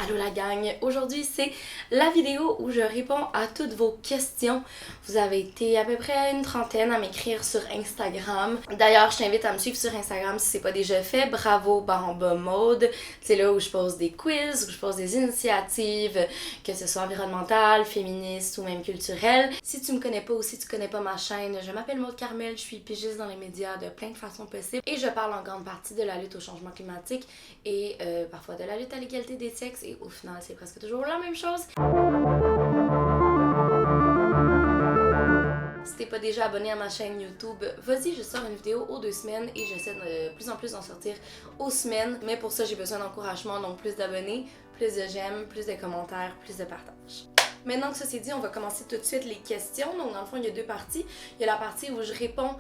Allô la gang, aujourd'hui c'est la vidéo où je réponds à toutes vos questions. Vous avez été à peu près une trentaine à m'écrire sur Instagram. D'ailleurs, je t'invite à me suivre sur Instagram si c'est pas déjà fait. Bravo Baramba Mode. C'est là où je pose des quiz, où je pose des initiatives, que ce soit environnementales, féministes ou même culturelles. Si tu me connais pas ou si tu connais pas ma chaîne, je m'appelle Maud Carmel, je suis pigiste dans les médias de plein de façons possibles et je parle en grande partie de la lutte au changement climatique et parfois de la lutte à l'égalité des sexes. Et au final, c'est presque toujours la même chose. Si t'es pas déjà abonné à ma chaîne YouTube, vas-y, je sors une vidéo aux 2 semaines et j'essaie de plus en plus d'en sortir aux semaines. Mais pour ça, j'ai besoin d'encouragement, donc plus d'abonnés, plus de j'aime, plus de commentaires, plus de partage. Maintenant que ça c'est dit, on va commencer tout de suite les questions. Donc dans le fond, il y a deux parties. Il y a la partie où je réponds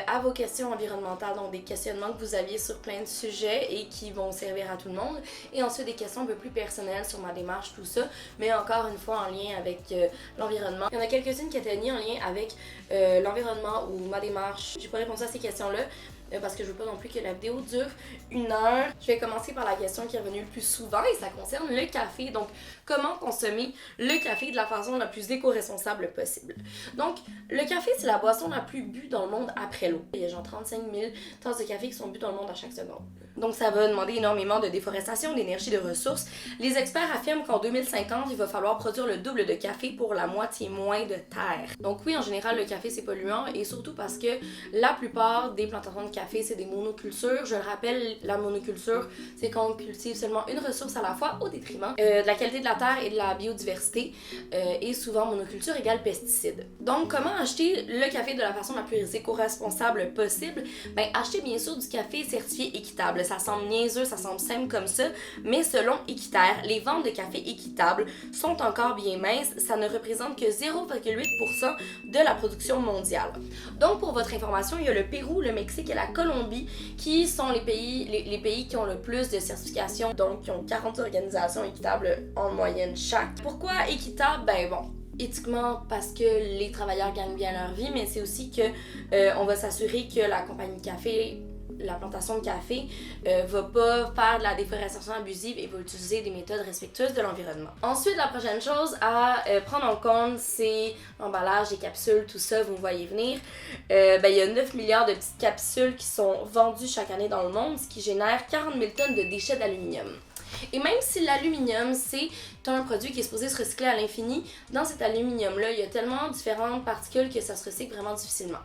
à vos questions environnementales, donc des questionnements que vous aviez sur plein de sujets et qui vont servir à tout le monde. Et ensuite des questions un peu plus personnelles sur ma démarche, tout ça, mais encore une fois en lien avec l'environnement. Il y en a quelques-unes qui étaient ni en lien avec l'environnement ou ma démarche. J'ai pas répondu à ces questions-là. Parce que je veux pas non plus que la vidéo dure 1 heure. Je vais commencer par la question qui est revenue le plus souvent et ça concerne le café. Donc, comment consommer le café de la façon la plus éco-responsable possible. Donc, le café, c'est la boisson la plus bue dans le monde après l'eau. Il y a genre 35 000 tasses de café qui sont bues dans le monde à chaque seconde. Donc, ça va demander énormément de déforestation, d'énergie, de ressources. Les experts affirment qu'en 2050, il va falloir produire le double de café pour la moitié moins de terre. Donc oui, en général, le café, c'est polluant et surtout parce que la plupart des plantations de café, c'est des monocultures. Je le rappelle, la monoculture, c'est quand on cultive seulement une ressource à la fois au détriment de la qualité de la terre et de la biodiversité. Et souvent, monoculture égale pesticides. Donc, comment acheter le café de la façon la plus éco-responsable possible? Ben, acheter bien sûr du café certifié équitable. Ça semble niaiseux, ça semble simple comme ça, mais selon Équiterre, les ventes de café équitable sont encore bien minces. Ça ne représente que 0,8% de la production mondiale. Donc, pour votre information, il y a le Pérou, le Mexique et la Colombie qui sont les pays qui ont le plus de certifications, donc qui ont 40 organisations équitables en moyenne chaque. Pourquoi équitable? Ben bon, éthiquement parce que les travailleurs gagnent bien leur vie, mais c'est aussi que on va s'assurer que la compagnie de café, la plantation de café, va pas faire de la déforestation abusive et va utiliser des méthodes respectueuses de l'environnement. Ensuite, la prochaine chose à prendre en compte, c'est l'emballage, les capsules, tout ça, vous me voyez venir. Il y a 9 milliards de petites capsules qui sont vendues chaque année dans le monde, ce qui génère 40 000 tonnes de déchets d'aluminium. Et même si l'aluminium, c'est un produit qui est supposé se recycler à l'infini, dans cet aluminium-là, il y a tellement différentes particules que ça se recycle vraiment difficilement.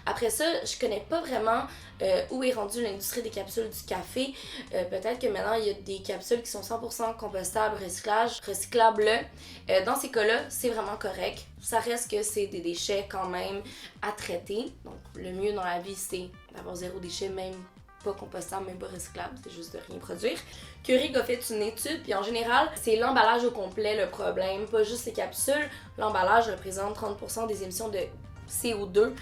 Après ça, je connais pas vraiment où est rendue l'industrie des capsules du café. Peut-être que maintenant, il y a des capsules qui sont 100% compostables, recyclables. Dans ces cas-là, c'est vraiment correct. Ça reste que c'est des déchets quand même à traiter. Donc, le mieux dans la vie, c'est d'avoir zéro déchet, même pas compostable, même pas recyclable, c'est juste de rien produire. Keurig a fait une étude, puis en général, c'est l'emballage au complet le problème, pas juste les capsules. L'emballage représente 30% des émissions de CO2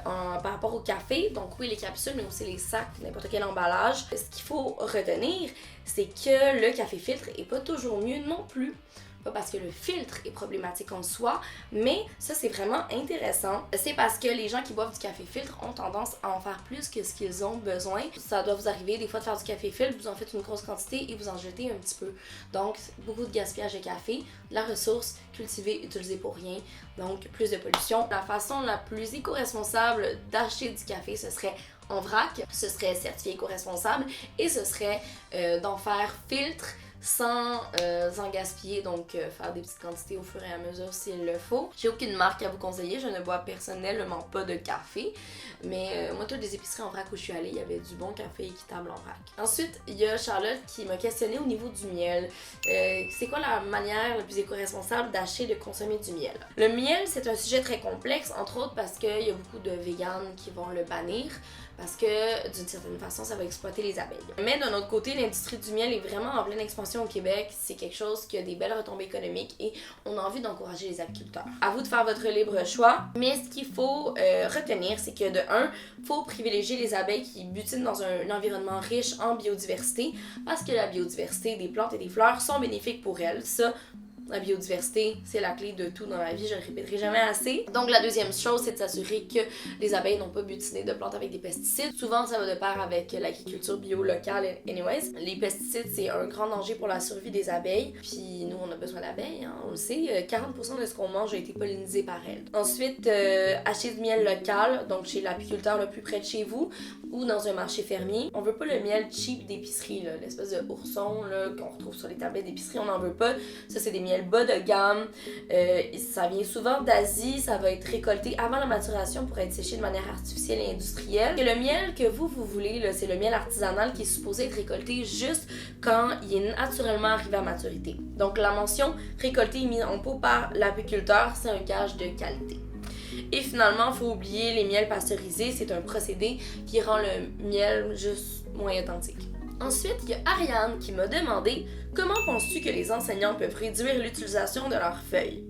par rapport au café. Donc oui, les capsules, mais aussi les sacs, n'importe quel emballage. Ce qu'il faut retenir, c'est que le café filtre est pas toujours mieux non plus. Pas parce que le filtre est problématique en soi, mais ça c'est vraiment intéressant. C'est parce que les gens qui boivent du café filtre ont tendance à en faire plus que ce qu'ils ont besoin. Ça doit vous arriver des fois de faire du café filtre, vous en faites une grosse quantité et vous en jetez un petit peu. Donc beaucoup de gaspillage de café, de la ressource cultivée, utilisée pour rien, donc plus de pollution. La façon la plus éco-responsable d'acheter du café, ce serait en vrac, ce serait certifié éco-responsable et ce serait d'en faire filtre sans en gaspiller, donc faire des petites quantités au fur et à mesure s'il le faut. J'ai aucune marque à vous conseiller, je ne bois personnellement pas de café, mais moi toutes les épiceries en vrac où je suis allée, il y avait du bon café équitable en vrac. Ensuite, il y a Charlotte qui m'a questionné au niveau du miel. C'est quoi la manière la plus éco-responsable d'acheter et de consommer du miel? Le miel, c'est un sujet très complexe, entre autres parce qu'il y a beaucoup de véganes qui vont le bannir, parce que d'une certaine façon, ça va exploiter les abeilles. Mais d'un autre côté, l'industrie du miel est vraiment en pleine expansion au Québec. C'est quelque chose qui a des belles retombées économiques et on a envie d'encourager les apiculteurs. À vous de faire votre libre choix, mais ce qu'il faut retenir, c'est que de un, il faut privilégier les abeilles qui butinent dans un environnement riche en biodiversité, parce que la biodiversité des plantes et des fleurs sont bénéfiques pour elles. Ça, La biodiversité, c'est la clé de tout dans la vie, je le répéterai jamais assez. Donc la deuxième chose, c'est de s'assurer que les abeilles n'ont pas butiné de plantes avec des pesticides. Souvent, ça va de pair avec l'agriculture bio locale, anyways. Les pesticides, c'est un grand danger pour la survie des abeilles. Puis nous, on a besoin d'abeilles, hein, on le sait. 40% de ce qu'on mange a été pollinisé par elles. Ensuite, acheter du miel local, donc chez l'apiculteur le plus près de chez vous ou dans un marché fermier. On veut pas le miel cheap d'épicerie, l'espèce de ourson qu'on retrouve sur les tablettes d'épicerie, on n'en veut pas. Ça, c'est des miels bas de gamme. Ça vient souvent d'Asie, ça va être récolté avant la maturation pour être séché de manière artificielle et industrielle. Et le miel que vous voulez, là, c'est le miel artisanal qui est supposé être récolté juste quand il est naturellement arrivé à maturité. Donc la mention récolté et mis en pot par l'apiculteur, c'est un gage de qualité. Et finalement, il faut oublier les miels pasteurisés, c'est un procédé qui rend le miel juste moins authentique. Ensuite, il y a Ariane qui m'a demandé « Comment penses-tu que les enseignants peuvent réduire l'utilisation de leurs feuilles? »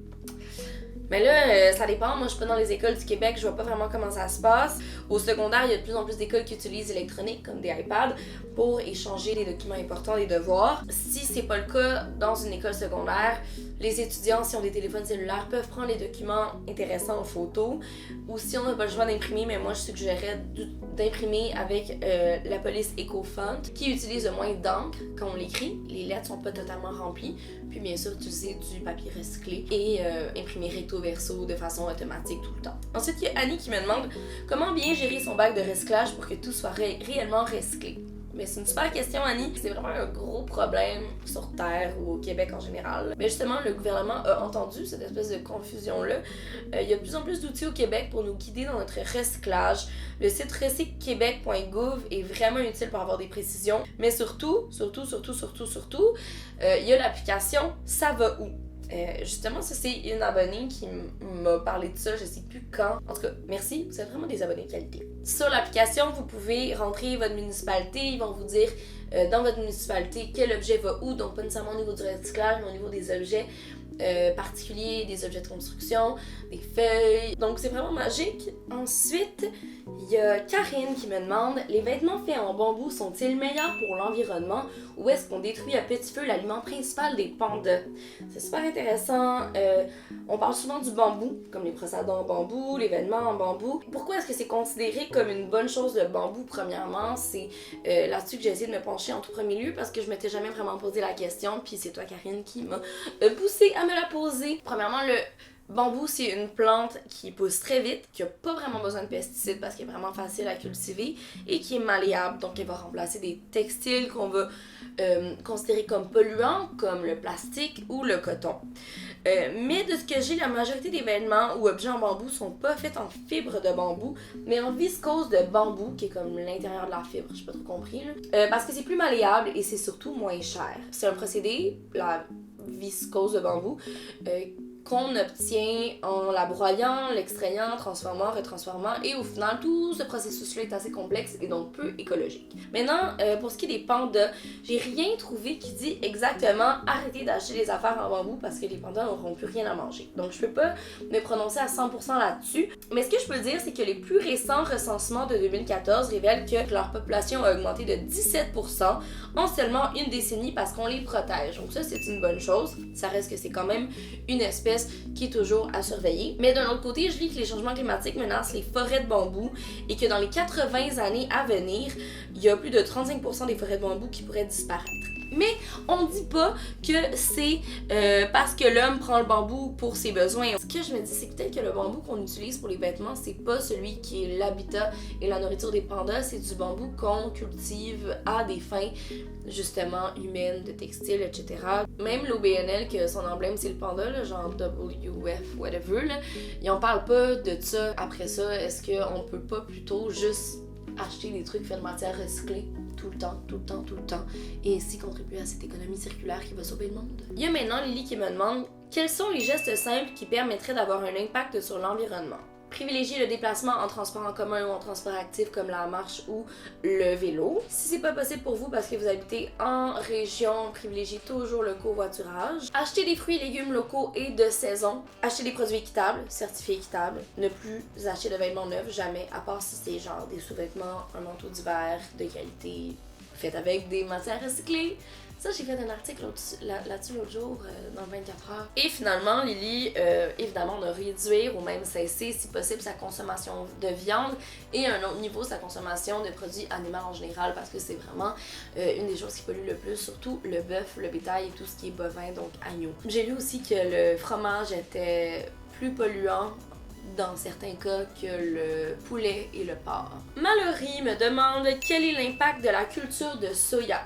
Mais là, ça dépend. Moi, je suis pas dans les écoles du Québec, je vois pas vraiment comment ça se passe. Au secondaire, il y a de plus en plus d'écoles qui utilisent l'électronique, comme des iPads, pour échanger des documents importants, des devoirs. Si c'est pas le cas dans une école secondaire, les étudiants, si on a des téléphones cellulaires, peuvent prendre les documents intéressants en photo. Ou si on n'a pas le choix d'imprimer, mais moi, je suggérerais d'imprimer avec la police EcoFont, qui utilise le moins d'encre quand on l'écrit. Les lettres sont pas totalement remplies. Puis bien sûr, utiliser du papier recyclé et imprimer recto verso de façon automatique tout le temps. Ensuite, il y a Annie qui me demande comment bien gérer son bac de recyclage pour que tout soit réellement recyclé. Mais c'est une super question, Annie. C'est vraiment un gros problème sur Terre ou au Québec en général. Mais justement, le gouvernement a entendu cette espèce de confusion-là. Il y a de plus en plus d'outils au Québec pour nous guider dans notre recyclage. Le site recycquebec.gouv est vraiment utile pour avoir des précisions. Mais surtout, il y a l'application Ça va où? Justement, ça c'est une abonnée qui m'a parlé de ça, je sais plus quand. En tout cas, merci, vous êtes vraiment des abonnés de qualité. Sur l'application, vous pouvez rentrer votre municipalité, ils vont vous dire dans votre municipalité quel objet va où, donc pas nécessairement au niveau du recyclage, mais au niveau des objets particuliers, des objets de construction, des feuilles. Donc c'est vraiment magique. Ensuite, il y a Karine qui me demande les vêtements faits en bambou sont-ils meilleurs pour l'environnement ou est-ce qu'on détruit à petit feu l'aliment principal des pandas? C'est super intéressant. On parle souvent du bambou, comme les brossades en bambou, les vêtements en bambou. Pourquoi est-ce que c'est considéré comme une bonne chose le bambou? Premièrement, c'est là-dessus que j'ai essayé de me pencher en tout premier lieu parce que je m'étais jamais vraiment posé la question, puis c'est toi, Karine, qui m'a poussé à me la poser. Premièrement, le bambou, c'est une plante qui pousse très vite, qui n'a pas vraiment besoin de pesticides parce qu'elle est vraiment facile à cultiver et qui est malléable. Donc, elle va remplacer des textiles qu'on va considérer comme polluants, comme le plastique ou le coton. Mais de ce que j'ai, la majorité des vêtements ou objets en bambou sont pas faits en fibre de bambou, mais en viscose de bambou, qui est comme l'intérieur de la fibre, j'ai pas trop compris, là. Parce que c'est plus malléable et c'est surtout moins cher. C'est un procédé, la viscose de bambou, qu'on obtient en la broyant, l'extrayant, transformant, retransformant et au final tout ce processus-là est assez complexe et donc peu écologique. Maintenant, pour ce qui est des pandas, j'ai rien trouvé qui dit exactement arrêtez d'acheter des affaires en bambou parce que les pandas n'auront plus rien à manger. Donc je peux pas me prononcer à 100% là-dessus, mais ce que je peux dire c'est que les plus récents recensements de 2014 révèlent que leur population a augmenté de 17% en seulement une décennie parce qu'on les protège. Donc ça c'est une bonne chose, ça reste que c'est quand même une espèce qui est toujours à surveiller. Mais d'un autre côté, je lis que les changements climatiques menacent les forêts de bambou et que dans les 80 années à venir, il y a plus de 35% des forêts de bambou qui pourraient disparaître. Mais on dit pas que c'est parce que l'homme prend le bambou pour ses besoins. Ce que je me dis, c'est peut-être que le bambou qu'on utilise pour les vêtements, c'est pas celui qui est l'habitat et la nourriture des pandas, c'est du bambou qu'on cultive à des fins justement humaines, de textiles, etc. Même l'OBNL, que son emblème c'est le panda, là, genre WF, whatever, là, ils en parlent pas de ça. Après ça, est-ce qu'on peut pas plutôt juste acheter des trucs faits de matière recyclée tout le temps, et ainsi contribuer à cette économie circulaire qui va sauver le monde. Il y a maintenant Lily qui me demande quels sont les gestes simples qui permettraient d'avoir un impact sur l'environnement. Privilégier le déplacement en transport en commun ou en transport actif comme la marche ou le vélo. Si c'est pas possible pour vous parce que vous habitez en région, privilégiez toujours le covoiturage. Acheter des fruits et légumes locaux et de saison. Acheter des produits équitables, certifiés équitables. Ne plus acheter de vêtements neufs, jamais, à part si c'est genre des sous-vêtements, un manteau d'hiver de qualité fait avec des matières recyclées. Ça, j'ai fait un article là-dessus l'autre jour, dans 24 heures. Et finalement, Lily, évidemment, de réduire ou même cesser, si possible, sa consommation de viande et à un autre niveau, sa consommation de produits animaux en général, parce que c'est vraiment une des choses qui pollue le plus, surtout le bœuf, le bétail et tout ce qui est bovin, donc agneau. J'ai lu aussi que le fromage était plus polluant dans certains cas que le poulet et le porc. Mallory me demande quel est l'impact de la culture de soya.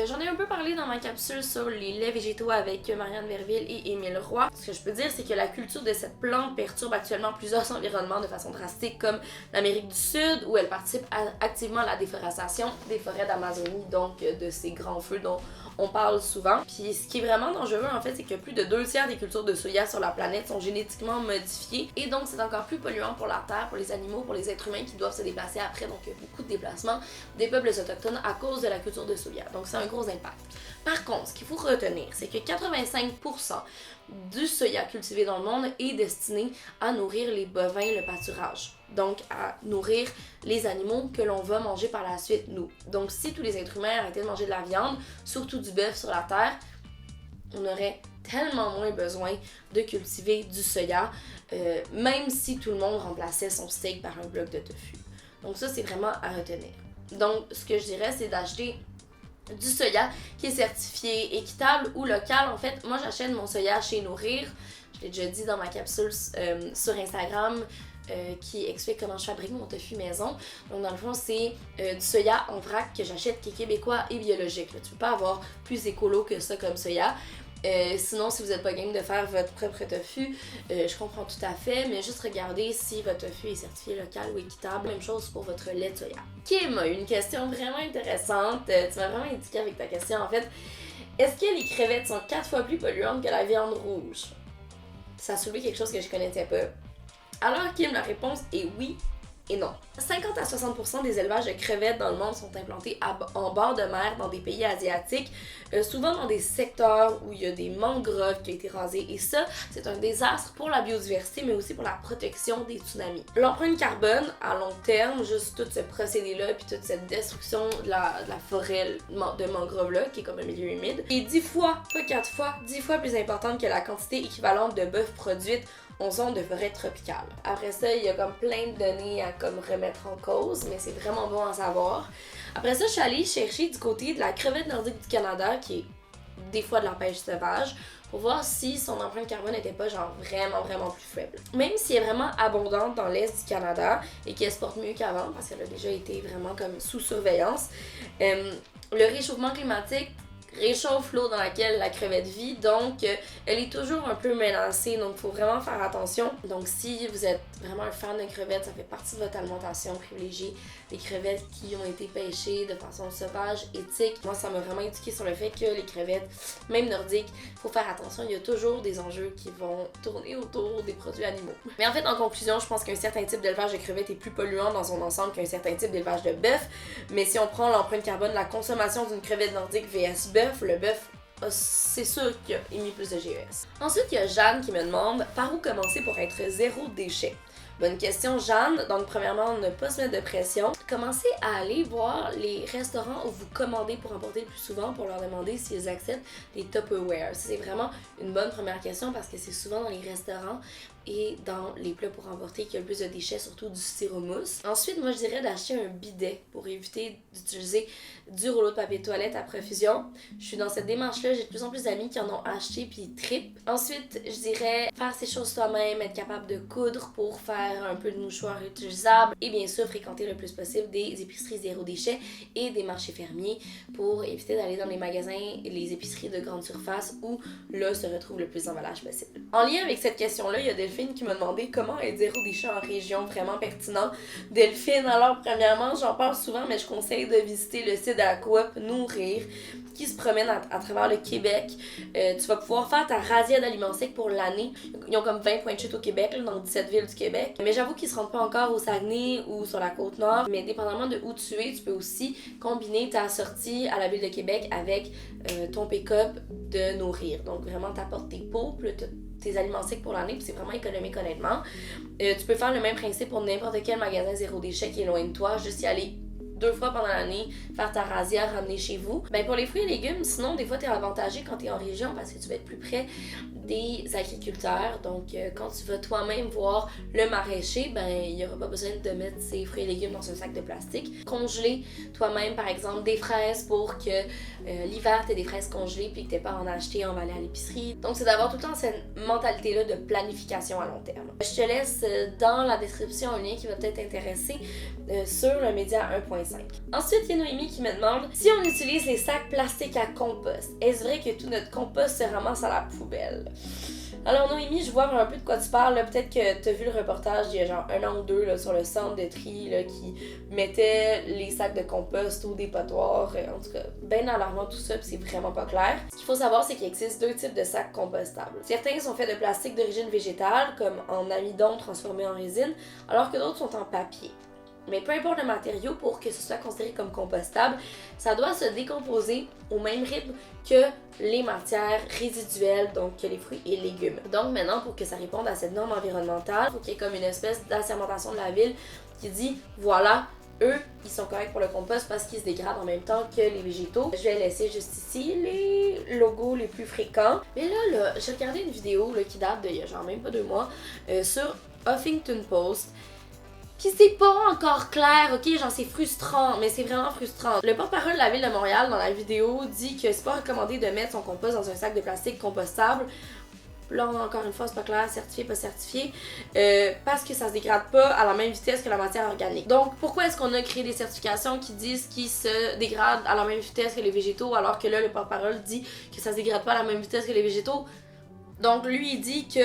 J'en ai un peu parlé dans ma capsule sur les laits végétaux avec Marianne Verville et Émile Roy. Ce que je peux dire, c'est que la culture de cette plante perturbe actuellement plusieurs environnements de façon drastique, comme l'Amérique du Sud, où elle participe activement à la déforestation des forêts d'Amazonie, donc de ces grands feux dont on parle souvent. Puis ce qui est vraiment dangereux, en fait, c'est que plus de 2/3 des cultures de soya sur la planète sont génétiquement modifiées, et donc c'est encore plus polluant pour la terre, pour les animaux, pour les êtres humains qui doivent se déplacer après, donc il y a beaucoup de déplacements des peuples autochtones à cause de la culture de soya. Donc c'est un gros impact. Par contre, ce qu'il faut retenir, c'est que 85% du soya cultivé dans le monde est destiné à nourrir les bovins, le pâturage. Donc à nourrir les animaux que l'on va manger par la suite, nous. Donc si tous les êtres humains arrêtaient de manger de la viande, surtout du bœuf sur la terre, on aurait tellement moins besoin de cultiver du soya, même si tout le monde remplaçait son steak par un bloc de tofu. Donc ça, c'est vraiment à retenir. Donc ce que je dirais, c'est d'acheter du soya qui est certifié équitable ou local. En fait, moi j'achète mon soya chez Nourrir. Je l'ai déjà dit dans ma capsule sur Instagram qui explique comment je fabrique mon tofu maison. Donc dans le fond, c'est du soya en vrac que j'achète qui est québécois et biologique. Là, tu peux pas avoir plus écolo que ça comme soya. Sinon, si vous n'êtes pas game de faire votre propre tofu, je comprends tout à fait, mais juste regardez si votre tofu est certifié local ou équitable. Même chose pour votre lait de soya. Kim a une question vraiment intéressante. Tu m'as vraiment indiqué avec ta question en fait. Est-ce que les crevettes sont 4 fois plus polluantes que la viande rouge? Ça a soulevé quelque chose que je connaissais pas. Alors Kim, la réponse est oui et non. 50 à 60% des élevages de crevettes dans le monde sont implantés en bord de mer dans des pays asiatiques, souvent dans des secteurs où il y a des mangroves qui ont été rasées. Et ça, c'est un désastre pour la biodiversité, mais aussi pour la protection des tsunamis. L'empreinte carbone, à long terme, juste tout ce procédé-là, puis toute cette destruction de la forêt de mangroves-là, qui est comme un milieu humide, est 10 fois, pas 4 fois, 10 fois plus importante que la quantité équivalente de bœuf produite en zone de forêt tropicale. Après ça, il y a comme plein de données à comme remettre en cause, mais c'est vraiment bon à savoir. Après ça, je suis allée chercher du côté de la crevette nordique du Canada, qui est des fois de la pêche sauvage, pour voir si son empreinte carbone n'était pas genre vraiment plus faible. Même si elle est vraiment abondante dans l'est du Canada et qu'elle se porte mieux qu'avant, parce qu'elle a déjà été vraiment comme sous surveillance, le réchauffement climatique réchauffe l'eau dans laquelle la crevette vit, donc elle est toujours un peu menacée, donc il faut vraiment faire attention. Donc si vous êtes vraiment un fan de crevettes, ça fait partie de votre alimentation, privilégiée des crevettes qui ont été pêchées de façon sauvage, éthique. Moi, ça m'a vraiment éduqué sur le fait que les crevettes, même nordiques, il faut faire attention, il y a toujours des enjeux qui vont tourner autour des produits animaux. Mais en fait, en conclusion, je pense qu'un certain type d'élevage de crevettes est plus polluant dans son ensemble qu'un certain type d'élevage de bœuf, mais si on prend l'empreinte carbone de la consommation d'une crevette nordique vs bœuf, le bœuf, c'est sûr qu'il a émis plus de GES. Ensuite, il y a Jeanne qui me demande par où commencer pour être zéro déchet. Bonne question, Jeanne. Donc, premièrement, ne pas se mettre de pression. Commencez à aller voir les restaurants où vous commandez pour emporter le plus souvent pour leur demander s'ils acceptent les Tupperware. C'est vraiment une bonne première question parce que c'est souvent dans les restaurants et dans les plats pour emporter qu'il y a le plus de déchets, surtout du styromousse. Ensuite, moi, je dirais d'acheter un bidet pour éviter d'utiliser du rouleau de papier de toilette à profusion. Je suis dans cette démarche-là, j'ai de plus en plus d'amis qui en ont acheté puis ils trippent. Ensuite, je dirais faire ces choses soi-même, être capable de coudre pour faire un peu de mouchoirs réutilisables et bien sûr fréquenter le plus possible des épiceries zéro déchet et des marchés fermiers pour éviter d'aller dans les magasins et les épiceries de grande surface où là se retrouve le plus d'emballage possible. En lien avec cette question-là, il y a Delphine qui m'a demandé comment être zéro déchet en région, vraiment pertinent. Delphine, alors premièrement, j'en parle souvent, mais je conseille de visiter le site de la coop Nourrir qui se promène à travers le Québec. Tu vas pouvoir faire ta razzia d'aliments secs pour l'année. Ils ont comme 20 points de chute au Québec, là, dans 17 villes du Québec. Mais j'avoue qu'ils se rendent pas encore au Saguenay ou sur la Côte-Nord. Mais dépendamment de où tu es, tu peux aussi combiner ta sortie à la ville de Québec avec ton pick-up de Nourrir. Donc vraiment, t'apportes tes pots, puis tes aliments secs pour l'année, puis c'est vraiment économique honnêtement. Tu peux faire le même principe pour n'importe quel magasin zéro déchet qui est loin de toi, juste y aller 2 fois pendant l'année, faire ta razzia, ramener chez vous. Ben pour les fruits et légumes, sinon des fois t'es avantagé quand t'es en région parce que tu vas être plus près des agriculteurs. Donc quand tu vas toi-même voir le maraîcher, ben il n'y aura pas besoin de mettre ses fruits et légumes dans un sac de plastique. Congeler toi-même par exemple des fraises pour que l'hiver t'aies des fraises congelées puis que t'aies pas à en acheter en aller à l'épicerie. Donc c'est d'avoir tout le temps cette mentalité-là de planification à long terme. Je te laisse dans la description un lien qui va peut-être t'intéresser sur le média 1.5. Ensuite, il y a Noémie qui me demande si on utilise les sacs plastiques à compost, est-ce vrai que tout notre compost se ramasse à la poubelle? Alors Noémie, je vois un peu de quoi tu parles. Peut-être que tu as vu le reportage il y a genre 1 an ou 2 là, sur le centre de tri là, qui mettait les sacs de compost au dépotoir. En tout cas, bien alarmant tout ça, puis c'est vraiment pas clair. Ce qu'il faut savoir, c'est qu'il existe 2 types de sacs compostables. Certains sont faits de plastique d'origine végétale, comme en amidon transformé en résine, alors que d'autres sont en papier. Mais peu importe le matériau, pour que ce soit considéré comme compostable, ça doit se décomposer au même rythme que les matières résiduelles, donc que les fruits et légumes. Donc maintenant, pour que ça réponde à cette norme environnementale, il faut qu'il y ait comme une espèce d'assermentation de la ville qui dit, voilà, eux, ils sont corrects pour le compost parce qu'ils se dégradent en même temps que les végétaux. Je vais laisser juste ici les logos les plus fréquents. Mais là j'ai regardé une vidéo là, qui date d'il y a genre même pas 2 mois sur Huffington Post. Puis c'est pas encore clair, ok, genre c'est frustrant, mais c'est vraiment frustrant. Le porte-parole de la ville de Montréal dans la vidéo dit que c'est pas recommandé de mettre son compost dans un sac de plastique compostable. Là encore une fois c'est pas clair, certifié, pas certifié, parce que ça se dégrade pas à la même vitesse que la matière organique. Donc pourquoi est-ce qu'on a créé des certifications qui disent qu'ils se dégradent à la même vitesse que les végétaux, alors que là le porte-parole dit que ça se dégrade pas à la même vitesse que les végétaux? Donc lui il dit que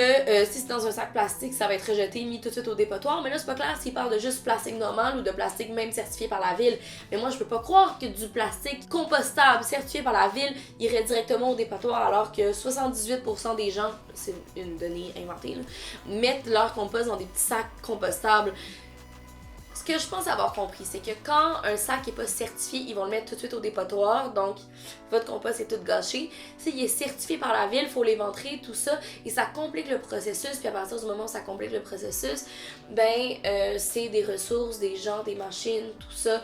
si c'est dans un sac plastique, ça va être rejeté, mis tout de suite au dépotoir. Mais là c'est pas clair s'il parle de juste plastique normal ou de plastique même certifié par la ville. Mais moi je peux pas croire que du plastique compostable certifié par la ville irait directement au dépotoir alors que 78% des gens, c'est une donnée inventée, là, mettent leur compost dans des petits sacs compostables. Ce que je pense avoir compris, c'est que quand un sac n'est pas certifié, ils vont le mettre tout de suite au dépotoir, donc votre compost est tout gâché. S'il est certifié par la ville, il faut l'éventrer, tout ça, et ça complique le processus, puis à partir du moment où ça complique le processus, c'est des ressources, des gens, des machines, tout ça,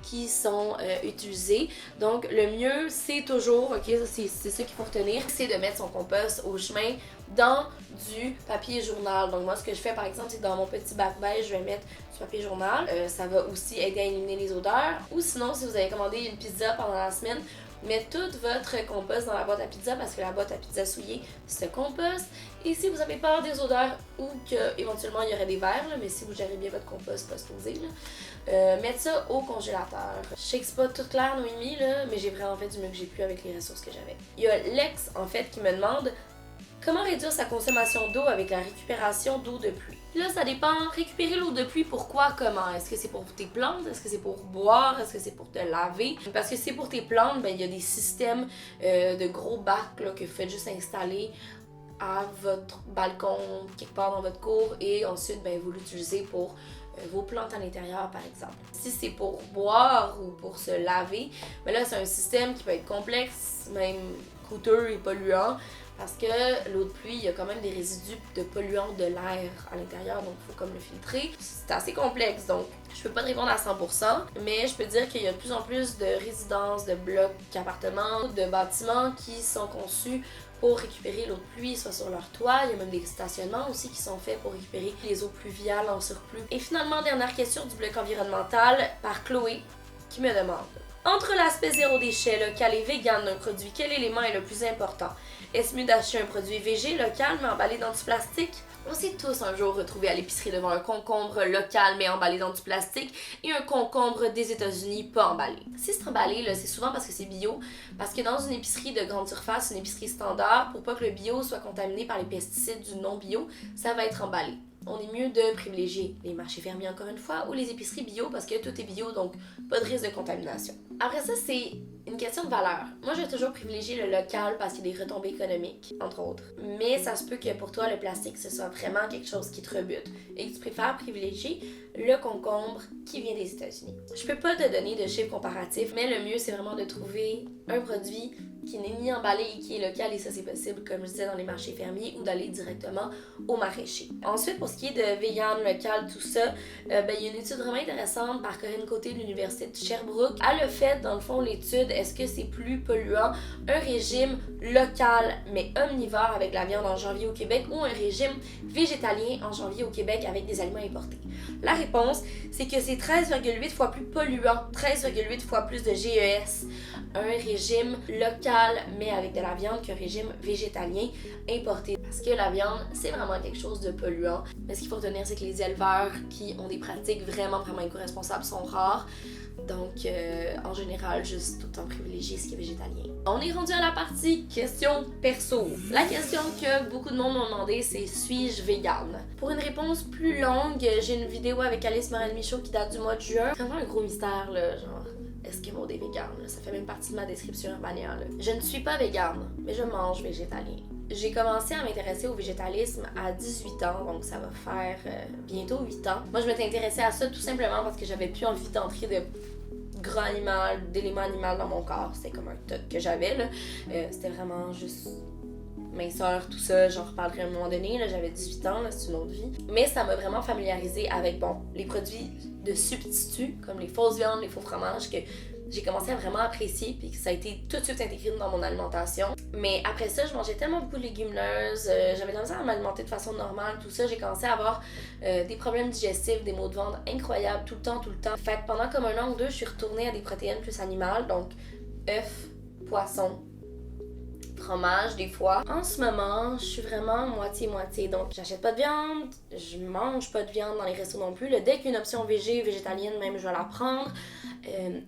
qui sont utilisés. Donc le mieux c'est toujours, ok, c'est ça qu'il faut retenir, c'est de mettre son compost au chemin dans du papier journal. Donc moi ce que je fais par exemple, c'est que dans mon petit bac beige, je vais mettre du papier journal. Ça va aussi aider à éliminer les odeurs. Ou sinon si vous avez commandé une pizza pendant la semaine, mettez tout votre compost dans la boîte à pizza parce que la boîte à pizza souillée se composte. Et si vous avez peur des odeurs ou qu'éventuellement il y aurait des vers, là, mais si vous gérez bien votre compost, pas supposé, mettez ça au congélateur. Je sais que c'est pas tout clair Noémie, là, mais j'ai vraiment fait du mieux que j'ai pu avec les ressources que j'avais. Il y a Lex en fait qui me demande comment réduire sa consommation d'eau avec la récupération d'eau de pluie. Là, ça dépend. Récupérer l'eau de pluie, pourquoi, comment? Est-ce que c'est pour tes plantes? Est-ce que c'est pour boire? Est-ce que c'est pour te laver? Parce que si c'est pour tes plantes, il y a des systèmes de gros bacs là, que vous faites juste installer à votre balcon, quelque part dans votre cour, et ensuite, vous l'utilisez pour vos plantes à l'intérieur, par exemple. Si c'est pour boire ou pour se laver, là, c'est un système qui peut être complexe, même coûteux et polluant. Parce que l'eau de pluie, il y a quand même des résidus de polluants de l'air à l'intérieur, donc il faut comme le filtrer. C'est assez complexe, donc je peux pas te répondre à 100%, mais je peux dire qu'il y a de plus en plus de résidences, de blocs, d'appartements, de bâtiments qui sont conçus pour récupérer l'eau de pluie, soit sur leur toit. Il y a même des stationnements aussi qui sont faits pour récupérer les eaux pluviales en surplus. Et finalement, dernière question du bloc environnemental par Chloé qui me demande: entre l'aspect zéro déchet, local et vegan d'un produit, quel élément est le plus important? Est-ce mieux d'acheter un produit végé, local, mais emballé dans du plastique? On s'est tous un jour retrouvés à l'épicerie devant un concombre local mais emballé dans du plastique et un concombre des États-Unis pas emballé. Si c'est emballé, là, c'est souvent parce que c'est bio, parce que dans une épicerie de grande surface, une épicerie standard, pour pas que le bio soit contaminé par les pesticides du non bio, ça va être emballé. On est mieux de privilégier les marchés fermiers encore une fois ou les épiceries bio parce que tout est bio, donc pas de risque de contamination. Après ça, c'est une question de valeur. Moi, je vais toujours privilégier le local parce qu'il y a des retombées économiques, entre autres. Mais ça se peut que pour toi, le plastique, ce soit vraiment quelque chose qui te rebute et que tu préfères privilégier le concombre qui vient des États-Unis. Je peux pas te donner de chiffres comparatifs, mais le mieux, c'est vraiment de trouver un produit qui n'est ni emballé et qui est local, et ça c'est possible, comme je disais, dans les marchés fermiers ou d'aller directement au maraîcher. Ensuite, pour ce qui est de vegan, local, tout ça, il y a une étude vraiment intéressante par Corinne Côté de l'Université de Sherbrooke. Elle a fait, dans le fond, l'étude, est-ce que c'est plus polluant un régime local mais omnivore avec la viande en janvier au Québec ou un régime végétalien en janvier au Québec avec des aliments importés? La réponse, c'est que c'est 13,8 fois plus polluant, 13,8 fois plus de GES, un régime local mais avec de la viande qu'un régime végétalien importé. Parce que la viande, c'est vraiment quelque chose de polluant. Mais ce qu'il faut retenir, c'est que les éleveurs qui ont des pratiques vraiment éco-responsables sont rares. Donc, en général, juste tout le temps privilégier ce qui est végétalien. On est rendu à la partie question perso. La question que beaucoup de monde m'ont demandé, c'est suis-je végane? Pour une réponse plus longue, j'ai une vidéo avec Alice Morel-Michaud qui date du mois de juin. C'est vraiment un gros mystère, là, genre, est-ce que Maud est végane? Ça fait même partie de ma description urbanière. Là. Je ne suis pas végane, mais je mange végétalien. J'ai commencé à m'intéresser au végétalisme à 18 ans, donc ça va faire bientôt 8 ans. Moi, je m'étais intéressée à ça tout simplement parce que j'avais plus envie d'entrer de gras animal, d'éléments animaux dans mon corps. C'était comme un toc que j'avais, là. C'était vraiment juste minceur, tout ça. J'en reparlerai à un moment donné, là. J'avais 18 ans, là, c'est une autre vie. Mais ça m'a vraiment familiarisée avec, les produits de substituts, comme les fausses viandes, les faux fromages, que j'ai commencé à vraiment apprécier, puis que ça a été tout de suite intégré dans mon alimentation. Mais après ça, je mangeais tellement beaucoup de légumineuses, j'avais de la misère à m'alimenter de façon normale, tout ça. J'ai commencé à avoir des problèmes digestifs, des maux de ventre incroyables, tout le temps. Fait que pendant comme 1 an ou 2, je suis retournée à des protéines plus animales, donc œufs, poissons, fromage des fois. En ce moment, je suis vraiment moitié-moitié. Donc, j'achète pas de viande, je mange pas de viande dans les restos non plus. Dès qu'il y a une option végétalienne, même, je vais la prendre.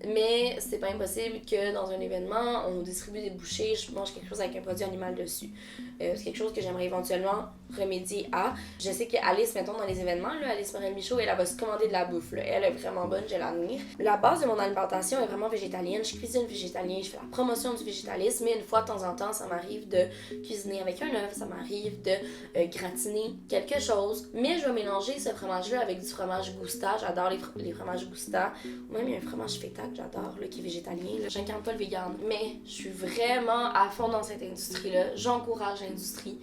Mais c'est pas impossible que dans un événement, on distribue des bouchées, je mange quelque chose avec un produit animal dessus. C'est quelque chose que j'aimerais éventuellement remédier à. Je sais qu'Alice, mettons, dans les événements, là, Alice Morel-Michaud, elle va se commander de la bouffe. Là. Elle est vraiment bonne, je l'admire. La base de mon alimentation est vraiment végétalienne. Je cuisine végétalien, je fais la promotion du végétalisme, mais une fois de temps en temps, ça m'arrive de cuisiner avec un œuf, ça m'arrive de gratiner quelque chose. Mais je vais mélanger ce fromage-là avec du fromage Gousta. J'adore les fromages Gousta. Même il y a un fromage feta que j'adore, là, qui est végétalien. Là. J'incarne pas le vegan, mais je suis vraiment à fond dans cette industrie-là. J'encourage l'industrie.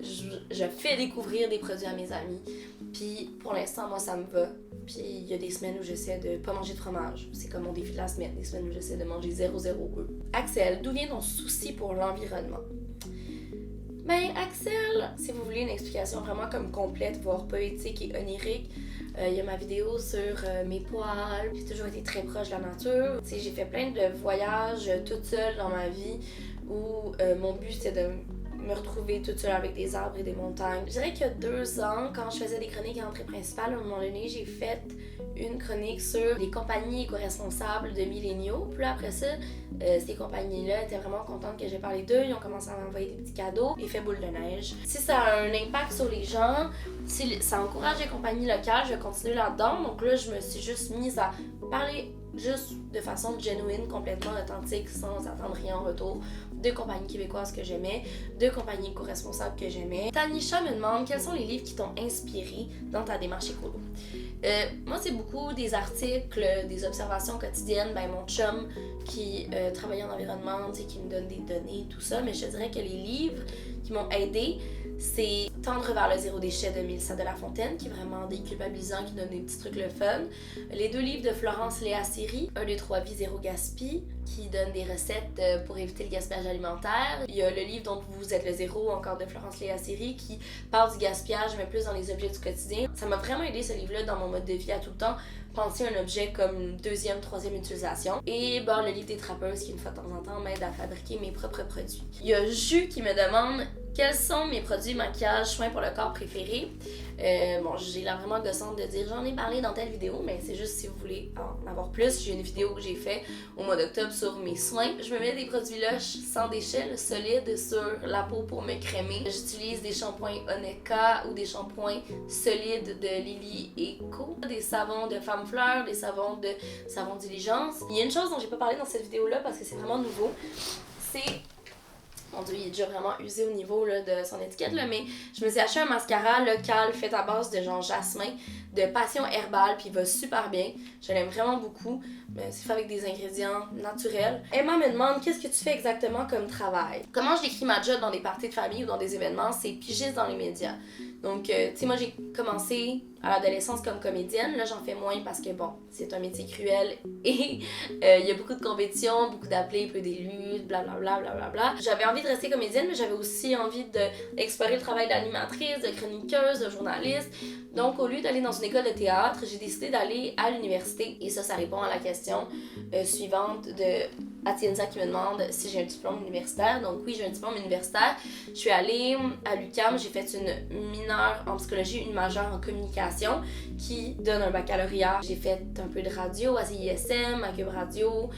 Je fais découvrir des produits à mes amis. Puis pour l'instant, moi, ça me va. Puis il y a des semaines où j'essaie de pas manger de fromage. C'est comme mon défi de la semaine. Des semaines où j'essaie de manger 0,0 œufs. Axel, d'où vient ton souci pour l'environnement? Ben, Axel, si vous voulez une explication vraiment comme complète, voire poétique et onirique, il y a ma vidéo sur mes poils. J'ai toujours été très proche de la nature. Tu sais, j'ai fait plein de voyages toute seule dans ma vie où mon but c'était de me retrouver toute seule avec des arbres et des montagnes. Je dirais qu'il y a 2 ans, quand je faisais des chroniques à entrée principale, à un moment donné, j'ai fait une chronique sur les compagnies éco-responsables de milléniaux. Puis là, après ça, ces compagnies-là étaient vraiment contentes que j'ai parlé d'eux. Ils ont commencé à m'envoyer des petits cadeaux, effet boule de neige. Si ça a un impact sur les gens, si ça encourage les compagnies locales, je vais continuer là-dedans. Donc là, je me suis juste mise à parler juste de façon genuine, complètement authentique, sans attendre rien en retour, de compagnies québécoises que j'aimais, de compagnies éco-responsables que j'aimais. Tanisha me demande quels sont les livres qui t'ont inspiré dans ta démarche écolo. Moi, c'est beaucoup des articles, des observations quotidiennes. Mon chum qui travaille en environnement, qui me donne des données, tout ça. Mais je te dirais que les livres qui m'ont aidé, c'est Tendre vers le zéro déchet de Mélissa de la Fontaine, qui est vraiment déculpabilisant, qui donne des petits trucs le fun. Les 2 livres de Florence Léa Siri, 1, 2, 3 vie, zéro gaspille, qui donne des recettes pour éviter le gaspillage alimentaire. Il y a le livre dont vous êtes le zéro, encore de Florence Léa Siri, qui parle du gaspillage, mais plus dans les objets du quotidien. Ça m'a vraiment aidé, ce livre-là, dans mon mode de vie à tout le temps. Penser un objet comme une 2e, 3e utilisation. Et le livre des trappeuses qui, une fois de temps en temps, m'aide à fabriquer mes propres produits. Il y a Jus qui me demande quels sont mes produits maquillage, soins pour le corps préférés. J'ai l'air vraiment gossante de dire j'en ai parlé dans telle vidéo, mais c'est juste si vous voulez en avoir plus. J'ai une vidéo que j'ai fait au mois d'octobre sur mes soins. Je me mets des produits Lush sans déchets, solides sur la peau pour me crémer. J'utilise des shampoings Oneka ou des shampoings solides de Lily Eco, des savons de Femme Fleur, des savons de Savon Diligence. Il y a une chose dont j'ai pas parlé dans cette vidéo-là parce que c'est vraiment nouveau, c'est Mon Dieu, il est déjà vraiment usé au niveau là, de son étiquette, là, mais je me suis acheté un mascara local fait à base de genre jasmin, de passion herbale, puis il va super bien. Je l'aime vraiment beaucoup. C'est fait avec des ingrédients naturels. Emma me demande qu'est-ce que tu fais exactement comme travail. Comment je décris ma job dans des parties de famille ou dans des événements, c'est pigiste dans les médias. Donc, tu sais, moi j'ai commencé à l'adolescence comme comédienne. Là, j'en fais moins parce que, bon, c'est un métier cruel et il y a beaucoup de compétitions, beaucoup d'appelés, peu d'élus, blablabla, blablabla. J'avais envie de rester comédienne, mais j'avais aussi envie d'explorer le travail d'animatrice, de chroniqueuse, de journaliste. Donc, au lieu d'aller dans une école de théâtre, j'ai décidé d'aller à l'université. Et ça répond à la question suivante de Atienza qui me demande si j'ai un diplôme universitaire. Donc oui, j'ai un diplôme universitaire. Je suis allée à l'UQAM, j'ai fait une mineure en psychologie, une majeure en communication qui donne un baccalauréat. J'ai fait un peu de radio à CISM, à Cube Radio,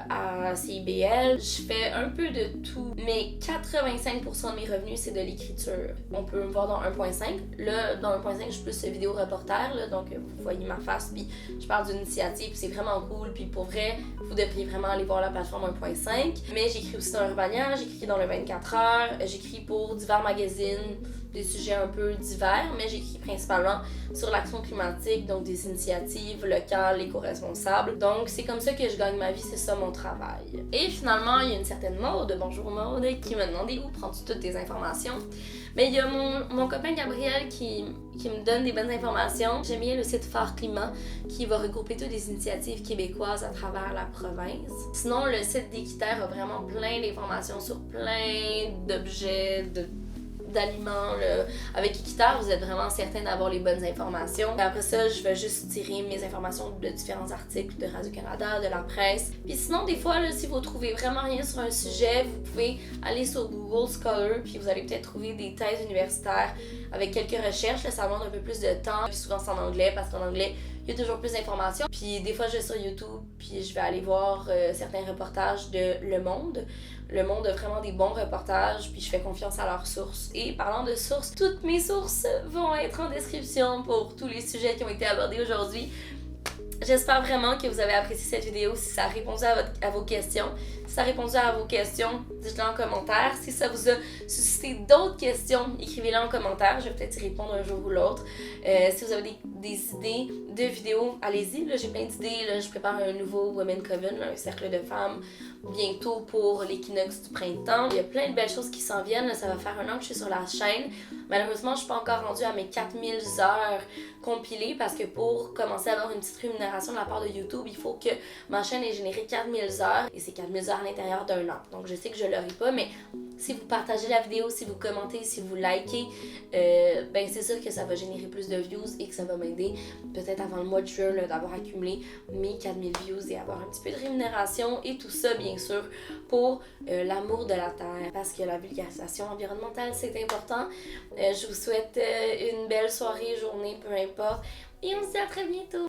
à CIBL. Je fais un peu de tout, mais 85% de mes revenus, c'est de l'écriture. On peut me voir dans 1.5. Là, dans 1.5, je suis plus vidéo reporter, là, donc vous voyez ma face, puis je parle d'une initiative, c'est vraiment cool, puis pour vrai, vous devriez vraiment aller voir la plateforme 1.5. Mais j'écris aussi dans Urbania, j'écris dans le 24 heures, j'écris pour divers magazines, des sujets un peu divers, mais j'écris principalement sur l'action climatique, donc des initiatives locales, éco-responsables. Donc c'est comme ça que je gagne ma vie, c'est ça mon travail. Et finalement, il y a une certaine Maude, bonjour Maude, qui m'a demandé où prends-tu toutes tes informations. Mais il y a mon copain Gabriel qui me donne des bonnes informations. J'aime bien le site Phare Climat qui va regrouper toutes les initiatives québécoises à travers la province. Sinon, le site d'Équiterre a vraiment plein d'informations sur plein d'objets, d'aliments. Là. Avec Équiterre, vous êtes vraiment certain d'avoir les bonnes informations. Et après ça, je vais juste tirer mes informations de différents articles de Radio-Canada, de la presse. Puis sinon, des fois, là, si vous trouvez vraiment rien sur un sujet, vous pouvez aller sur Google Scholar, puis vous allez peut-être trouver des thèses universitaires avec quelques recherches. Là, ça demande un peu plus de temps. Puis souvent, c'est en anglais, parce qu'en anglais, il y a toujours plus d'informations. Puis des fois, je vais sur YouTube, puis je vais aller voir certains reportages de Le Monde. Le Monde a vraiment des bons reportages, puis je fais confiance à leurs sources. Et parlant de sources, toutes mes sources vont être en description pour tous les sujets qui ont été abordés aujourd'hui. J'espère vraiment que vous avez apprécié cette vidéo, si ça a répondu à vos questions. Si ça a répondu à vos questions, dites-le en commentaire. Si ça vous a suscité d'autres questions, écrivez-les en commentaire. Je vais peut-être y répondre un jour ou l'autre. Si vous avez des idées de vidéos, allez-y. Là, j'ai plein d'idées. Là, je prépare un nouveau Women Coven, un cercle de femmes, bientôt pour l'équinoxe du printemps. Il y a plein de belles choses qui s'en viennent. Là, ça va faire 1 an que je suis sur la chaîne. Malheureusement, je ne suis pas encore rendue à mes 4000 heures compilées parce que pour commencer à avoir une petite rémunération de la part de YouTube, il faut que ma chaîne ait généré 4000 heures et c'est 4000 heures à l'intérieur d'1 an. Donc je sais que je ne l'aurai pas, mais si vous partagez la vidéo, si vous commentez, si vous likez, ben c'est sûr que ça va générer plus de views et que ça va m'aider peut-être avant le mois de juin d'avoir accumulé mes 4000 views et avoir un petit peu de rémunération et tout ça bien sûr pour l'amour de la terre parce que la vulgarisation environnementale c'est important. Je vous souhaite une belle soirée, journée, peu importe et on se dit à très bientôt.